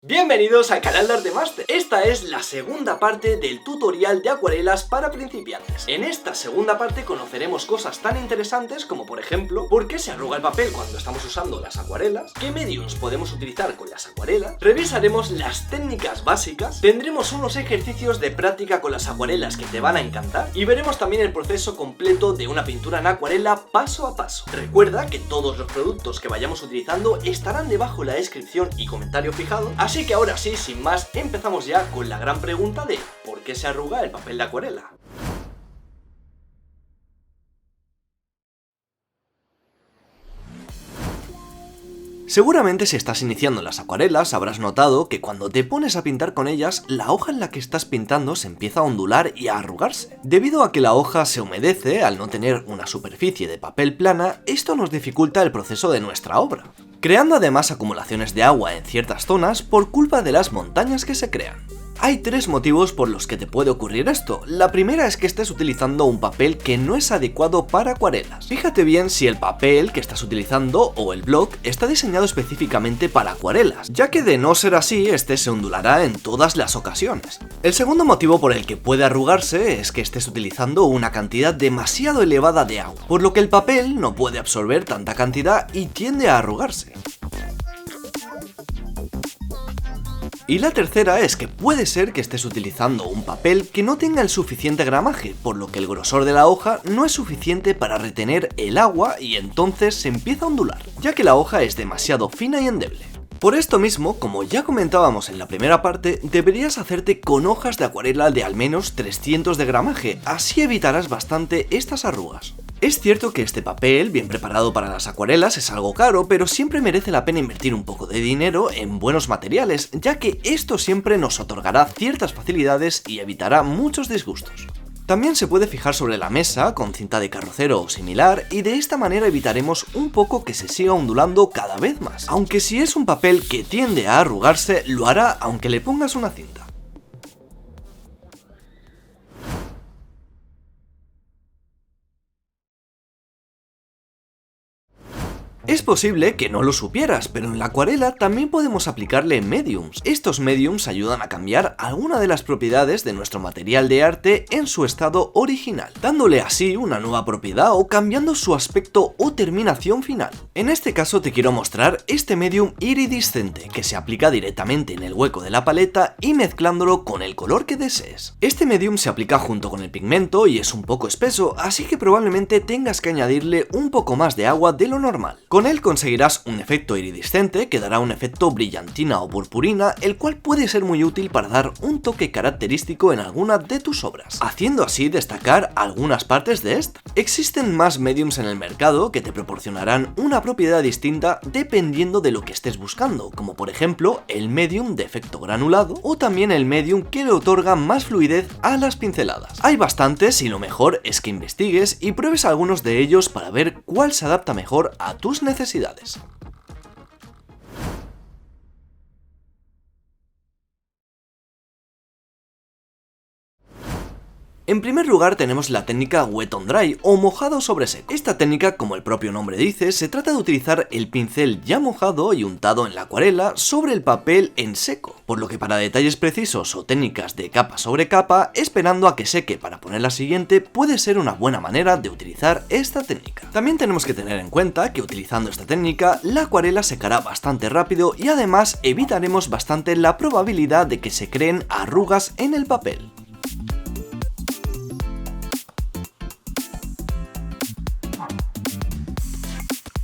Bienvenidos al canal de Arte Master. Esta es la segunda parte del tutorial de acuarelas para principiantes. En esta segunda parte conoceremos cosas tan interesantes como, por ejemplo, por qué se arruga el papel cuando estamos usando las acuarelas, qué medios podemos utilizar con las acuarelas, revisaremos las técnicas básicas, tendremos unos ejercicios de práctica con las acuarelas que te van a encantar y veremos también el proceso completo de una pintura en acuarela paso a paso. Recuerda que todos los productos que vayamos utilizando estarán debajo en la descripción y comentario fijado. Así que ahora sí, sin más, empezamos ya con la gran pregunta de ¿por qué se arruga el papel de acuarela? Seguramente si estás iniciando las acuarelas habrás notado que cuando te pones a pintar con ellas, la hoja en la que estás pintando se empieza a ondular y a arrugarse. Debido a que la hoja se humedece al no tener una superficie de papel plana, esto nos dificulta el proceso de nuestra obra, creando además acumulaciones de agua en ciertas zonas por culpa de las montañas que se crean. Hay tres motivos por los que te puede ocurrir esto. La primera es que estés utilizando un papel que no es adecuado para acuarelas. Fíjate bien si el papel que estás utilizando o el bloc está diseñado específicamente para acuarelas, ya que de no ser así, este se ondulará en todas las ocasiones. El segundo motivo por el que puede arrugarse es que estés utilizando una cantidad demasiado elevada de agua, por lo que el papel no puede absorber tanta cantidad y tiende a arrugarse. Y la tercera es que puede ser que estés utilizando un papel que no tenga el suficiente gramaje, por lo que el grosor de la hoja no es suficiente para retener el agua y entonces se empieza a ondular, ya que la hoja es demasiado fina y endeble. Por esto mismo, como ya comentábamos en la primera parte, deberías hacerte con hojas de acuarela de al menos 300 de gramaje, así evitarás bastante estas arrugas. Es cierto que este papel, bien preparado para las acuarelas, es algo caro, pero siempre merece la pena invertir un poco de dinero en buenos materiales, ya que esto siempre nos otorgará ciertas facilidades y evitará muchos disgustos. También se puede fijar sobre la mesa con cinta de carrocero o similar y de esta manera evitaremos un poco que se siga ondulando cada vez más, aunque si es un papel que tiende a arrugarse, lo hará aunque le pongas una cinta. Es posible que no lo supieras, pero en la acuarela también podemos aplicarle mediums. Estos mediums ayudan a cambiar alguna de las propiedades de nuestro material de arte en su estado original, dándole así una nueva propiedad o cambiando su aspecto o terminación final. En este caso te quiero mostrar este medium iridiscente, que se aplica directamente en el hueco de la paleta y mezclándolo con el color que desees. Este medium se aplica junto con el pigmento y es un poco espeso, así que probablemente tengas que añadirle un poco más de agua de lo normal. Con él conseguirás un efecto iridiscente que dará un efecto brillantina o purpurina, el cual puede ser muy útil para dar un toque característico en alguna de tus obras, haciendo así destacar algunas partes de esta. Existen más mediums en el mercado que te proporcionarán una propiedad distinta dependiendo de lo que estés buscando, como por ejemplo el medium de efecto granulado o también el medium que le otorga más fluidez a las pinceladas. Hay bastantes y lo mejor es que investigues y pruebes algunos de ellos para ver cuál se adapta mejor a tus necesidades. En primer lugar tenemos la técnica wet on dry o mojado sobre seco. Esta técnica, como el propio nombre dice, se trata de utilizar el pincel ya mojado y untado en la acuarela sobre el papel en seco, por lo que para detalles precisos o técnicas de capa sobre capa, esperando a que seque para poner la siguiente puede ser una buena manera de utilizar esta técnica. También tenemos que tener en cuenta que utilizando esta técnica la acuarela secará bastante rápido y además evitaremos bastante la probabilidad de que se creen arrugas en el papel.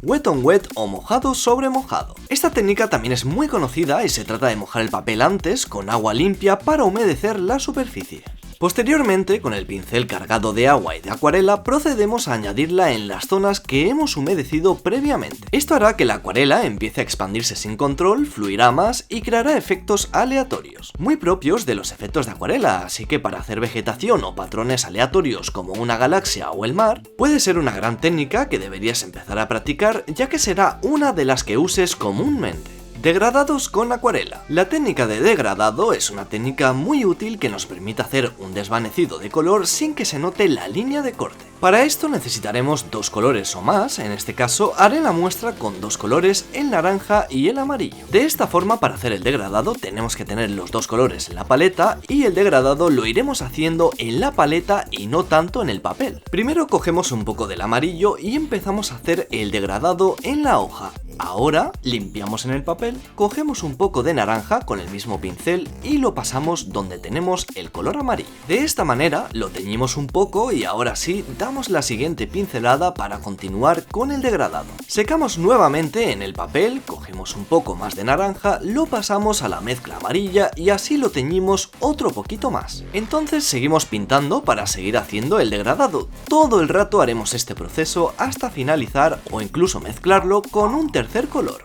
Wet on wet o mojado sobre mojado. Esta técnica también es muy conocida y se trata de mojar el papel antes con agua limpia para humedecer la superficie. Posteriormente, con el pincel cargado de agua y de acuarela, procedemos a añadirla en las zonas que hemos humedecido previamente. Esto hará que la acuarela empiece a expandirse sin control, fluirá más y creará efectos aleatorios, muy propios de los efectos de acuarela, así que para hacer vegetación o patrones aleatorios como una galaxia o el mar, puede ser una gran técnica que deberías empezar a practicar, ya que será una de las que uses comúnmente. Degradados con acuarela. La técnica de degradado es una técnica muy útil que nos permite hacer un desvanecido de color sin que se note la línea de corte. Para esto necesitaremos dos colores o más, en este caso haré la muestra con dos colores, el naranja y el amarillo. De esta forma, para hacer el degradado tenemos que tener los dos colores en la paleta y el degradado lo iremos haciendo en la paleta y no tanto en el papel. Primero cogemos un poco del amarillo y empezamos a hacer el degradado en la hoja. Ahora limpiamos en el papel, cogemos un poco de naranja con el mismo pincel y lo pasamos donde tenemos el color amarillo. De esta manera lo teñimos un poco y ahora sí damos la siguiente pincelada para continuar con el degradado. Secamos nuevamente en el papel, cogemos un poco más de naranja, lo pasamos a la mezcla amarilla y así lo teñimos otro poquito más. Entonces seguimos pintando para seguir haciendo el degradado. Todo el rato haremos este proceso hasta finalizar o incluso mezclarlo con un tercer color.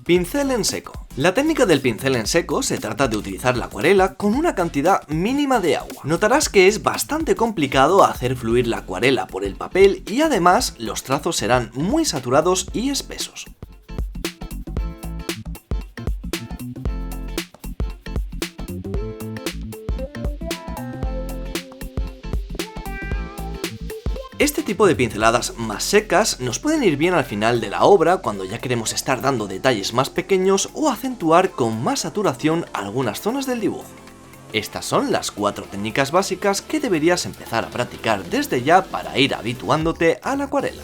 Pincel en seco. La técnica del pincel en seco se trata de utilizar la acuarela con una cantidad mínima de agua. Notarás que es bastante complicado hacer fluir la acuarela por el papel y además los trazos serán muy saturados y espesos. Este tipo de pinceladas más secas nos pueden ir bien al final de la obra cuando ya queremos estar dando detalles más pequeños o acentuar con más saturación algunas zonas del dibujo. Estas son las 4 técnicas básicas que deberías empezar a practicar desde ya para ir habituándote a la acuarela.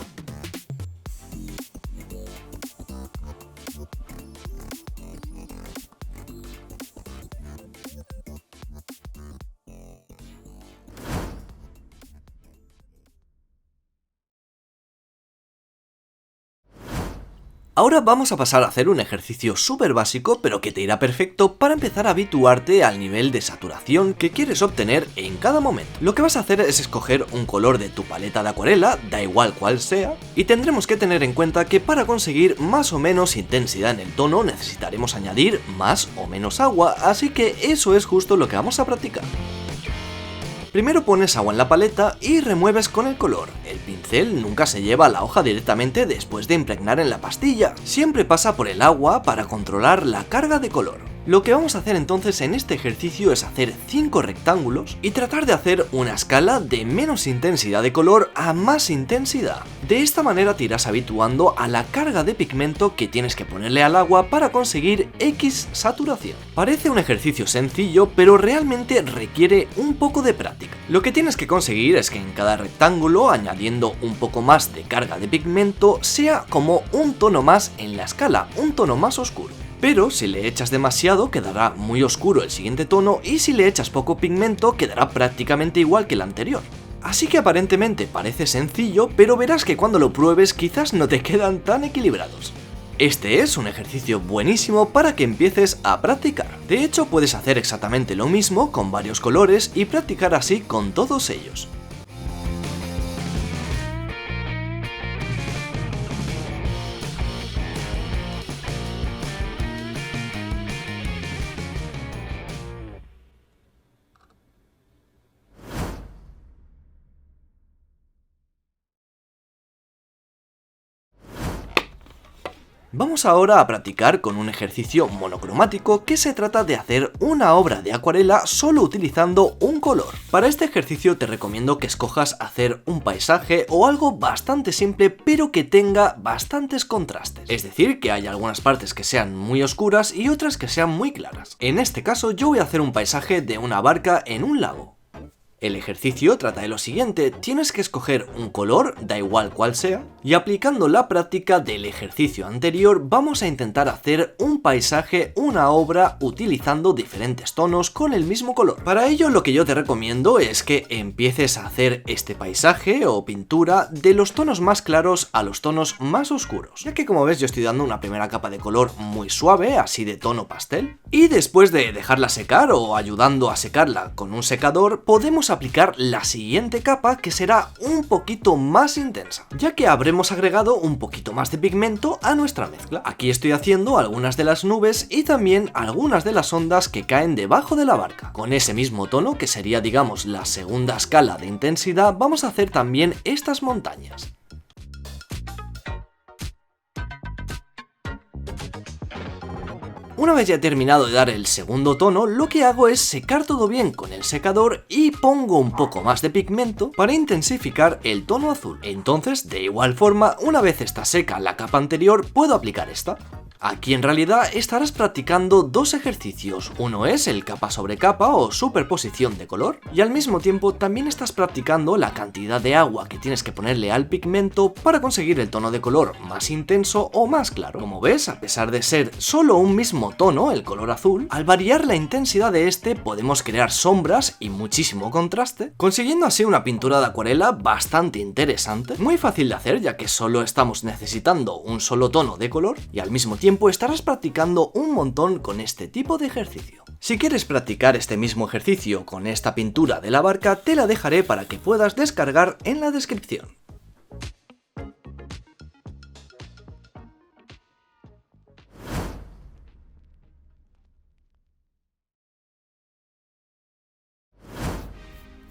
Ahora vamos a pasar a hacer un ejercicio súper básico pero que te irá perfecto para empezar a habituarte al nivel de saturación que quieres obtener en cada momento. Lo que vas a hacer es escoger un color de tu paleta de acuarela, da igual cuál sea, y tendremos que tener en cuenta que para conseguir más o menos intensidad en el tono necesitaremos añadir más o menos agua, así que eso es justo lo que vamos a practicar. Primero pones agua en la paleta y remueves con el color. El pincel nunca se lleva a la hoja directamente después de impregnar en la pastilla, siempre pasa por el agua para controlar la carga de color. Lo que vamos a hacer entonces en este ejercicio es hacer 5 rectángulos y tratar de hacer una escala de menos intensidad de color a más intensidad. De esta manera te irás habituando a la carga de pigmento que tienes que ponerle al agua para conseguir X saturación. Parece un ejercicio sencillo, pero realmente requiere un poco de práctica. Lo que tienes que conseguir es que en cada rectángulo, añadiendo un poco más de carga de pigmento, sea como un tono más en la escala, un tono más oscuro. Pero si le echas demasiado quedará muy oscuro el siguiente tono y si le echas poco pigmento quedará prácticamente igual que el anterior. Así que aparentemente parece sencillo, pero verás que cuando lo pruebes quizás no te quedan tan equilibrados. Este es un ejercicio buenísimo para que empieces a practicar. De hecho, puedes hacer exactamente lo mismo con varios colores y practicar así con todos ellos. Vamos ahora a practicar con un ejercicio monocromático que se trata de hacer una obra de acuarela solo utilizando un color. Para este ejercicio te recomiendo que escojas hacer un paisaje o algo bastante simple pero que tenga bastantes contrastes. Es decir, que haya algunas partes que sean muy oscuras y otras que sean muy claras. En este caso yo voy a hacer un paisaje de una barca en un lago. El ejercicio trata de lo siguiente, tienes que escoger un color, da igual cuál sea, y aplicando la práctica del ejercicio anterior vamos a intentar hacer un paisaje, una obra, utilizando diferentes tonos con el mismo color. Para ello lo que yo te recomiendo es que empieces a hacer este paisaje o pintura de los tonos más claros a los tonos más oscuros, ya que como ves yo estoy dando una primera capa de color muy suave, así de tono pastel, y después de dejarla secar o ayudando a secarla con un secador podemos a aplicar la siguiente capa, que será un poquito más intensa, ya que habremos agregado un poquito más de pigmento a nuestra mezcla. Aquí estoy haciendo algunas de las nubes y también algunas de las ondas que caen debajo de la barca. Con ese mismo tono, que sería digamos la segunda escala de intensidad, vamos a hacer también estas montañas. Una vez ya he terminado de dar el segundo tono, lo que hago es secar todo bien con el secador y pongo un poco más de pigmento para intensificar el tono azul. Entonces, de igual forma, una vez está seca la capa anterior, puedo aplicar esta. Aquí en realidad estarás practicando dos ejercicios, uno es el capa sobre capa o superposición de color, y al mismo tiempo también estás practicando la cantidad de agua que tienes que ponerle al pigmento para conseguir el tono de color más intenso o más claro. Como ves, a pesar de ser solo un mismo tono, el color azul, al variar la intensidad de este podemos crear sombras y muchísimo contraste, consiguiendo así una pintura de acuarela bastante interesante, muy fácil de hacer ya que solo estamos necesitando un solo tono de color y al mismo tiempo estarás practicando un montón con este tipo de ejercicio. Si quieres practicar este mismo ejercicio con esta pintura de la barca, te la dejaré para que puedas descargar en la descripción.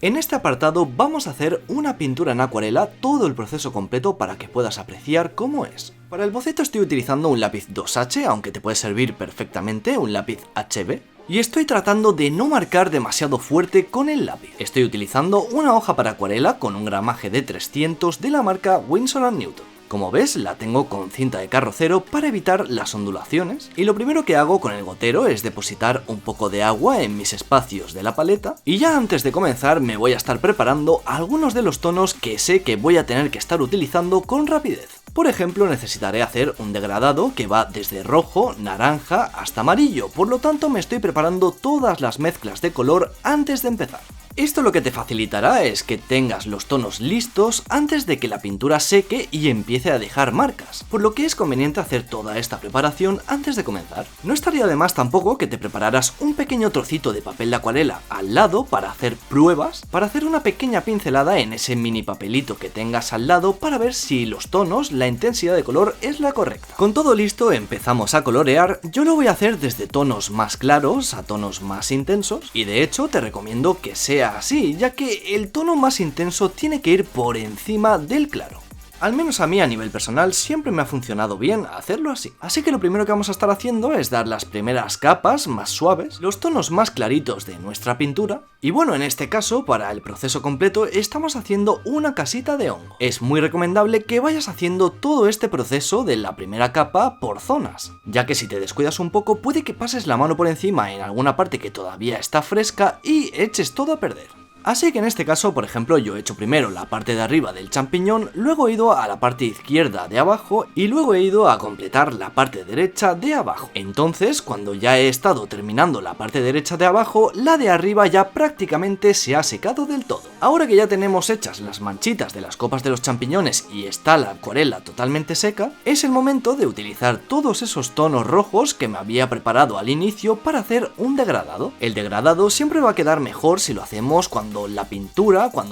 En este apartado vamos a hacer una pintura en acuarela, todo el proceso completo para que puedas apreciar cómo es. Para el boceto estoy utilizando un lápiz 2H, aunque te puede servir perfectamente un lápiz HB. Y estoy tratando de no marcar demasiado fuerte con el lápiz. Estoy utilizando una hoja para acuarela con un gramaje de 300 de la marca Winsor & Newton. Como ves, la tengo con cinta de carrocero para evitar las ondulaciones, y lo primero que hago con el gotero es depositar un poco de agua en mis espacios de la paleta, y ya antes de comenzar me voy a estar preparando algunos de los tonos que sé que voy a tener que estar utilizando con rapidez. Por ejemplo, necesitaré hacer un degradado que va desde rojo, naranja hasta amarillo, por lo tanto me estoy preparando todas las mezclas de color antes de empezar. Esto lo que te facilitará es que tengas los tonos listos antes de que la pintura seque y empiece a dejar marcas, por lo que es conveniente hacer toda esta preparación antes de comenzar. No estaría de más tampoco que te prepararas un pequeño trocito de papel de acuarela al lado para hacer pruebas, para hacer una pequeña pincelada en ese mini papelito que tengas al lado para ver si los tonos, la intensidad de color es la correcta. Con todo listo empezamos a colorear. Yo lo voy a hacer desde tonos más claros a tonos más intensos, y de hecho te recomiendo que sea así, ya que el tono más intenso tiene que ir por encima del claro. Al menos a mí a nivel personal siempre me ha funcionado bien hacerlo así. Así que lo primero que vamos a estar haciendo es dar las primeras capas más suaves, los tonos más claritos de nuestra pintura. Y bueno, en este caso, para el proceso completo, estamos haciendo una casita de hongo. Es muy recomendable que vayas haciendo todo este proceso de la primera capa por zonas, ya que si te descuidas un poco puede que pases la mano por encima en alguna parte que todavía está fresca y eches todo a perder. Así que en este caso, por ejemplo, yo he hecho primero la parte de arriba del champiñón, luego he ido a la parte izquierda de abajo y luego he ido a completar la parte derecha de abajo. Entonces, cuando ya he estado terminando la parte derecha de abajo, la de arriba ya prácticamente se ha secado del todo. Ahora que ya tenemos hechas las manchitas de las copas de los champiñones y está la acuarela totalmente seca, es el momento de utilizar todos esos tonos rojos que me había preparado al inicio para hacer un degradado. El degradado siempre va a quedar mejor si lo hacemos cuando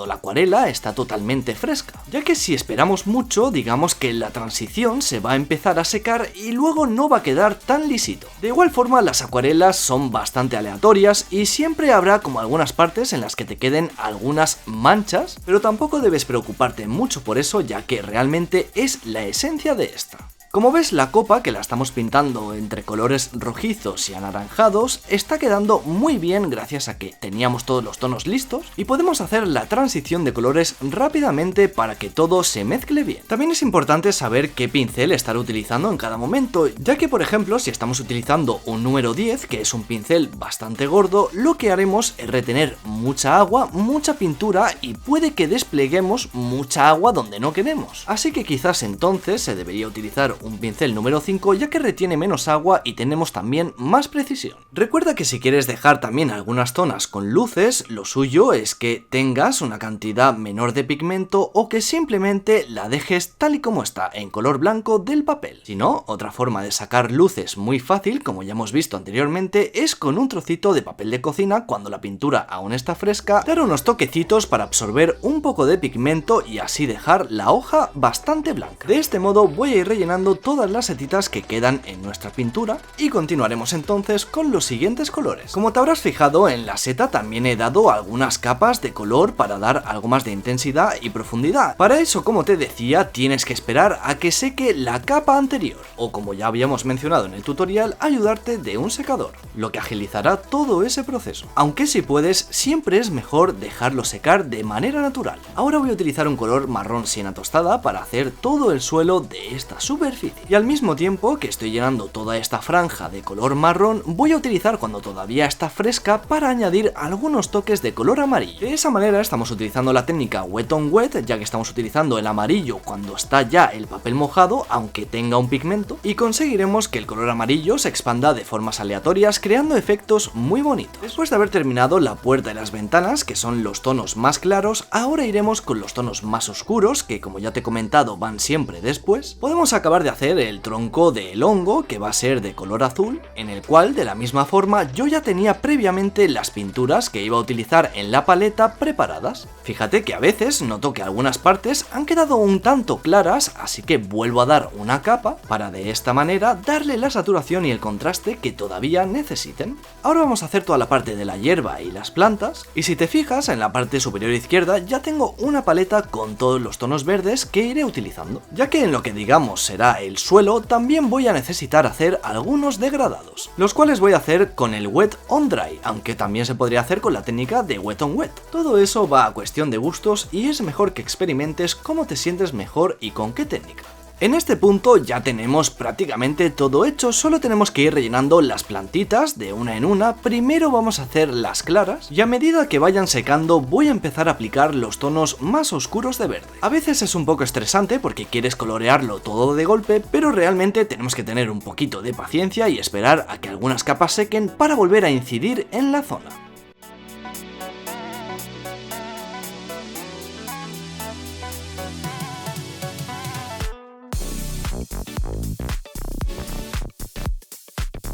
la acuarela está totalmente fresca, ya que si esperamos mucho, digamos que la transición se va a empezar a secar y luego no va a quedar tan lisito. De igual forma, las acuarelas son bastante aleatorias y siempre habrá como algunas partes en las que te queden algunas manchas, pero tampoco debes preocuparte mucho por eso, ya que realmente es la esencia de esta. Como ves, la copa, que la estamos pintando entre colores rojizos y anaranjados, está quedando muy bien gracias a que teníamos todos los tonos listos y podemos hacer la transición de colores rápidamente para que todo se mezcle bien. También es importante saber qué pincel estar utilizando en cada momento, ya que por ejemplo si estamos utilizando un número 10, que es un pincel bastante gordo, lo que haremos es retener mucha agua, mucha pintura y puede que despleguemos mucha agua donde no queremos. Así que quizás entonces se debería utilizar un pincel número 5 ya que retiene menos agua y tenemos también más precisión. Recuerda que si quieres dejar también algunas zonas con luces, lo suyo es que tengas una cantidad menor de pigmento o que simplemente la dejes tal y como está en color blanco del papel. Si no, otra forma de sacar luces muy fácil, como ya hemos visto anteriormente, es con un trocito de papel de cocina cuando la pintura aún está fresca, dar unos toquecitos para absorber un poco de pigmento y así dejar la hoja bastante blanca. De este modo voy a ir rellenando todas las setitas que quedan en nuestra pintura y continuaremos entonces con los siguientes colores. Como te habrás fijado, en la seta también he dado algunas capas de color para dar algo más de intensidad y profundidad. Para eso, como te decía, tienes que esperar a que seque la capa anterior, o como ya habíamos mencionado en el tutorial, ayudarte de un secador, lo que agilizará todo ese proceso. Aunque si puedes, siempre es mejor dejarlo secar de manera natural. Ahora voy a utilizar un color marrón siena tostada para hacer todo el suelo de esta superficie. Y al mismo tiempo que estoy llenando toda esta franja de color marrón, voy a utilizar cuando todavía está fresca para añadir algunos toques de color amarillo. De esa manera estamos utilizando la técnica wet on wet, ya que estamos utilizando el amarillo cuando está ya el papel mojado, aunque tenga un pigmento, y conseguiremos que el color amarillo se expanda de formas aleatorias, creando efectos muy bonitos. Después de haber terminado la puerta y las ventanas, que son los tonos más claros, ahora iremos con los tonos más oscuros, que como ya te he comentado van siempre después. Podemos acabar de hacer el tronco del hongo, que va a ser de color azul, en el cual de la misma forma yo ya tenía previamente las pinturas que iba a utilizar en la paleta preparadas. Fíjate que a veces noto que algunas partes han quedado un tanto claras, así que vuelvo a dar una capa para de esta manera darle la saturación y el contraste que todavía necesiten. Ahora vamos a hacer toda la parte de la hierba y las plantas, y si te fijas en la parte superior izquierda ya tengo una paleta con todos los tonos verdes que iré utilizando, ya que en lo que digamos será el suelo también voy a necesitar hacer algunos degradados, los cuales voy a hacer con el wet on dry, aunque también se podría hacer con la técnica de wet on wet. Todo eso va a cuestión de gustos y es mejor que experimentes cómo te sientes mejor y con qué técnica. En este punto ya tenemos prácticamente todo hecho, solo tenemos que ir rellenando las plantitas de una en una. Primero vamos a hacer las claras y a medida que vayan secando voy a empezar a aplicar los tonos más oscuros de verde. A veces es un poco estresante porque quieres colorearlo todo de golpe, pero realmente tenemos que tener un poquito de paciencia y esperar a que algunas capas sequen para volver a incidir en la zona.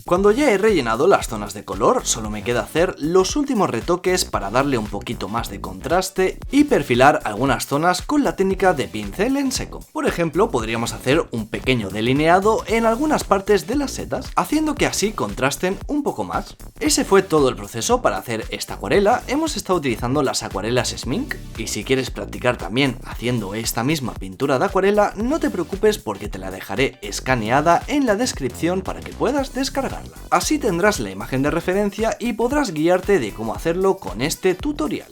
Cuando ya he rellenado las zonas de color, solo me queda hacer los últimos retoques para darle un poquito más de contraste y perfilar algunas zonas con la técnica de pincel en seco. Por ejemplo, podríamos hacer un pequeño delineado en algunas partes de las setas, haciendo que así contrasten un poco más. Ese fue todo el proceso para hacer esta acuarela. Hemos estado utilizando las acuarelas Smink, y si quieres practicar también haciendo esta misma pintura de acuarela, no te preocupes porque te la dejaré escaneada en la descripción para que puedas descargarla. Así tendrás la imagen de referencia y podrás guiarte de cómo hacerlo con este tutorial.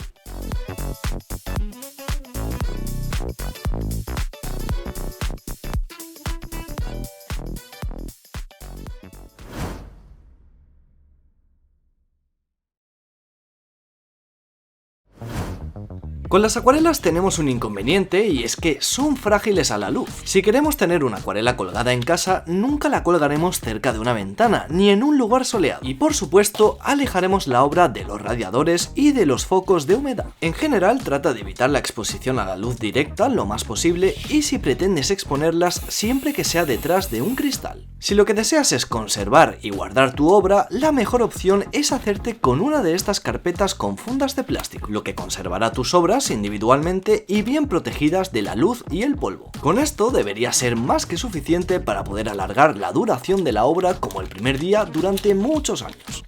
Con las acuarelas tenemos un inconveniente y es que son frágiles a la luz. Si queremos tener una acuarela colgada en casa, nunca la colgaremos cerca de una ventana ni en un lugar soleado. Y por supuesto, alejaremos la obra de los radiadores y de los focos de humedad. En general, trata de evitar la exposición a la luz directa lo más posible y si pretendes exponerlas, siempre que sea detrás de un cristal. Si lo que deseas es conservar y guardar tu obra, la mejor opción es hacerte con una de estas carpetas con fundas de plástico, lo que conservará tus obras individualmente y bien protegidas de la luz y el polvo. Con esto debería ser más que suficiente para poder alargar la duración de la obra como el primer día durante muchos años.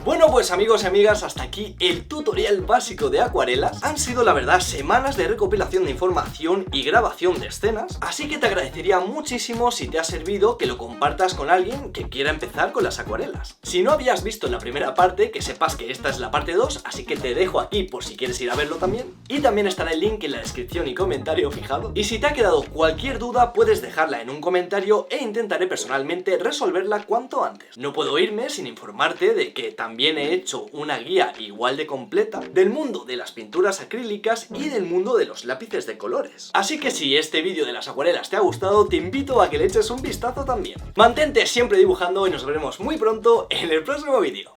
Bueno, pues amigos y amigas, hasta aquí el tutorial básico de acuarelas. Han sido la verdad semanas de recopilación de información y grabación de escenas, así que te agradecería muchísimo si te ha servido que lo compartas con alguien que quiera empezar con las acuarelas. Si no habías visto la primera parte, que sepas que esta es la parte 2, así que te dejo aquí por si quieres ir a verlo también. Y también estará el link en la descripción y comentario fijado. Y si te ha quedado cualquier duda, puedes dejarla en un comentario e intentaré personalmente resolverla cuanto antes. No puedo irme sin informarte de que también también he hecho una guía igual de completa del mundo de las pinturas acrílicas y del mundo de los lápices de colores. Así que si este vídeo de las acuarelas te ha gustado, te invito a que le eches un vistazo también. Mantente siempre dibujando y nos veremos muy pronto en el próximo vídeo.